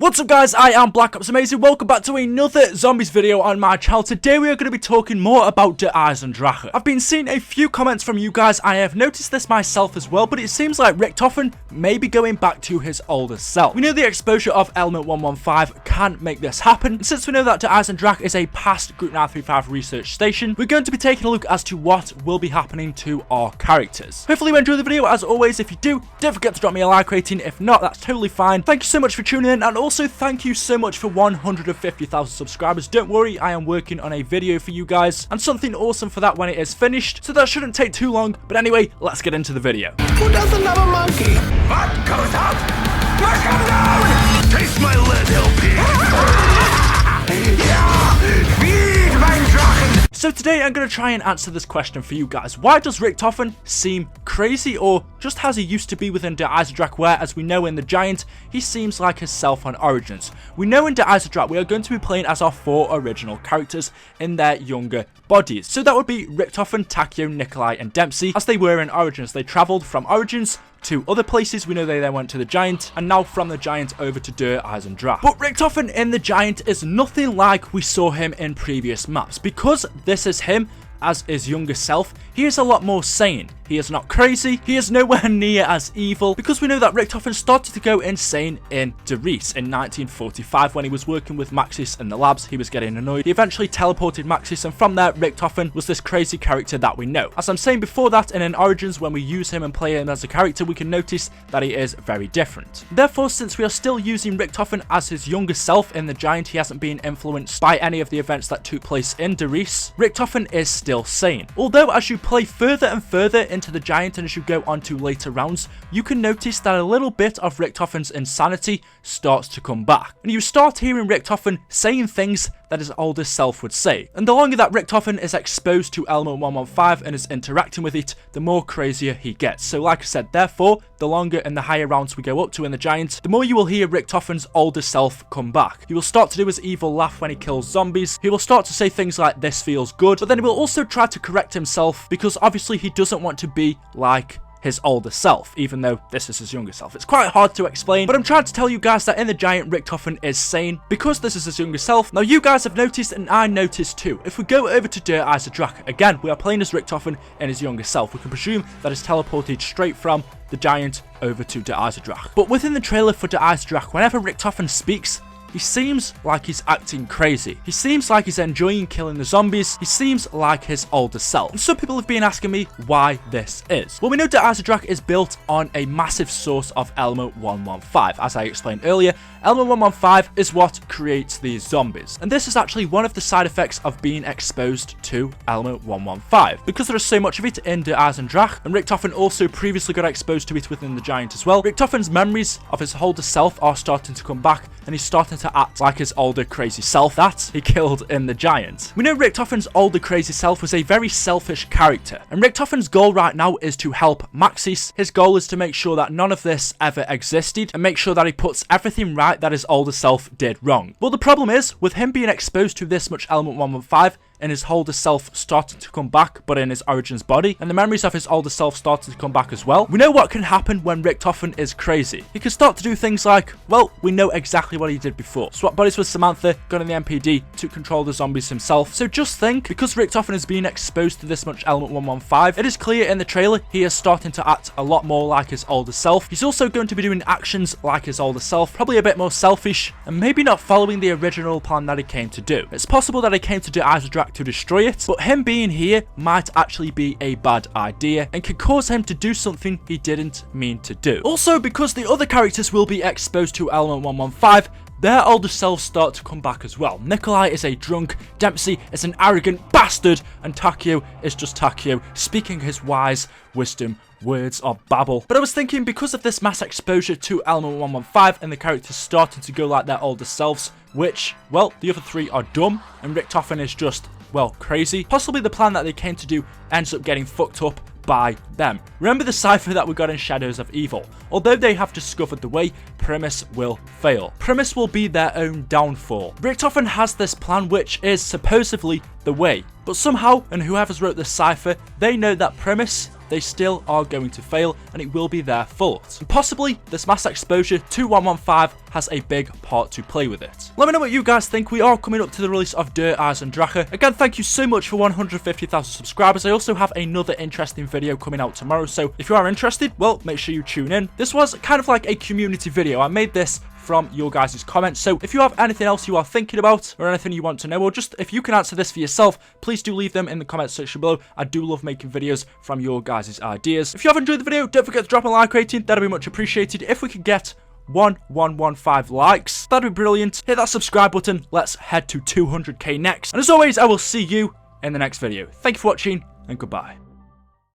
What's up guys, I am BlackOpsAmazing. Welcome back to another zombies video on my channel. Today we are going to be talking more about the EISENDRACHE. I've been seeing a few comments from you guys. I have noticed this myself as well, but it seems like Richtofen may be going back to his older self. We know the exposure of element 115 can make this happen, and since we know that the EISENDRACHE is a past Group 935 research station, we're going to be taking a look as to what will be happening to our characters. Hopefully you enjoy the video. As always, if you do, don't forget to drop me a like rating. If not, that's totally fine. Thank you so much for tuning in, and also thank you so much for 150,000 subscribers. Don't worry, I am working on a video for you guys and something awesome for that when it is finished, so that shouldn't take too long. But anyway, let's get into the video. Who doesn't love a monkey? What goes up must come down! Taste my lead, LP! Yeah! Feed my Drachen! So today I'm going to try and answer this question for you guys. Why does Richtofen seem crazy, or just as he used to be within the EISENDRACHE, where as we know in the Giant, he seems like himself on Origins. We know in the EISENDRACHE we are going to be playing as our 4 original characters in their younger bodies. So that would be Richtofen, Takeo, Nikolai and Dempsey, as they were in Origins. They travelled from Origins to other places. We know they then went to the Giant, and now from the Giant over to the EISENDRACHE. But Richtofen in the Giant is nothing like we saw him in previous maps, because this is him as his younger self. He is a lot more sane. He is not crazy. He is nowhere near as evil, because we know that Richtofen started to go insane in Derice in 1945 when he was working with Maxis in the labs. He was getting annoyed. He eventually teleported Maxis, and from there Richtofen was this crazy character that we know. As I'm saying before that, in Origins, when we use him and play him as a character, we can notice that he is very different. Therefore, since we are still using Richtofen as his younger self in the Giant, he hasn't been influenced by any of the events that took place in Derice. Richtofen is still sane. Although as you play further and further into the Giant and as you go on to later rounds, you can notice that a little bit of Richtofen's insanity starts to come back, and you start hearing Richtofen saying things that his older self would say. And the longer that Richtofen is exposed to element 115 and is interacting with it, the more crazier he gets. So like I said, therefore, the longer and the higher rounds we go up to in the Giant, the more you will hear Richtofen's older self come back. He will start to do his evil laugh when he kills zombies. He will start to say things like, "This feels good," but then he will also try to correct himself, because obviously he doesn't want to be like his older self, even though this is his younger self. It's quite hard to explain, but I'm trying to tell you guys that in the Giant, Richtofen is sane because this is his younger self. Now you guys have noticed, and I noticed too, if we go over to the EISENDRACHE, again, we are playing as Richtofen and his younger self. We can presume that it's teleported straight from the Giant over to the EISENDRACHE. But within the trailer for the EISENDRACHE, whenever Richtofen speaks, he seems like he's acting crazy. He seems like he's enjoying killing the zombies. He seems like his older self. And some people have been asking me why this is. Well, we know that EISENDRACHE is built on a massive source of element 115. As I explained earlier, element 115 is what creates these zombies. And this is actually one of the side effects of being exposed to element 115. Because there is so much of it in the EISENDRACHE, and Richtofen also previously got exposed to it within the Giant as well, Richtofen's memories of his older self are starting to come back, and he's starting to act like his older crazy self that he killed in the Giant. We know Richtofen's older crazy self was a very selfish character, and Richtofen's goal right now is to help Maxis. His goal is to make sure that none of this ever existed, and make sure that he puts everything right that his older self did wrong. Well, the problem is, with him being exposed to this much element 115, and his older self starting to come back, but in his Origins body, and the memories of his older self starting to come back as well, we know what can happen when Richtofen is crazy. He can start to do things like, well, we know exactly what he did before. Swap bodies with Samantha, got in the MPD, took control of the zombies himself. So just think, because Richtofen is being exposed to this much element 115, it is clear in the trailer he is starting to act a lot more like his older self. He's also going to be doing actions like his older self, probably a bit more selfish, and maybe not following the original plan that he came to do. It's possible that he came to do EISENDRACHE to destroy it, but him being here might actually be a bad idea and could cause him to do something he didn't mean to do. Also, because the other characters will be exposed to element 115, their older selves start to come back as well. Nikolai is a drunk, Dempsey is an arrogant bastard, and Takeo is just Takeo, speaking his wise wisdom words of babble. But I was thinking, because of this mass exposure to element 115 and the characters starting to go like their older selves, which, well, the other 3 are dumb, and Richtofen is just, well, crazy, possibly the plan that they came to do ends up getting fucked up by them. Remember the cipher that we got in Shadows of Evil? Although they have discovered the way, PRIMIS will fail. PRIMIS will be their own downfall. Richtofen has this plan which is supposedly the way, but somehow, and whoever's wrote this cipher, they know that PRIMIS they still are going to fail, and it will be their fault. And possibly, this mass exposure to 115 has a big part to play with it. Let me know what you guys think. We are coming up to the release of Der EISENDRACHE. Again, thank you so much for 150,000 subscribers. I also have another interesting video coming out tomorrow, so if you are interested, well, make sure you tune in. This was kind of like a community video. I made this from your guys' comments, so if you have anything else you are thinking about or anything you want to know, or just if you can answer this for yourself, please do leave them in the comments section below. I do love making videos from your guys' ideas. If you have enjoyed the video, don't forget to drop a like rating. That'd be much appreciated. If we could get 1115 likes, that'd be brilliant. Hit that subscribe button. Let's head to 200k next. And as always, I will see you in the next video. Thank you for watching, and goodbye.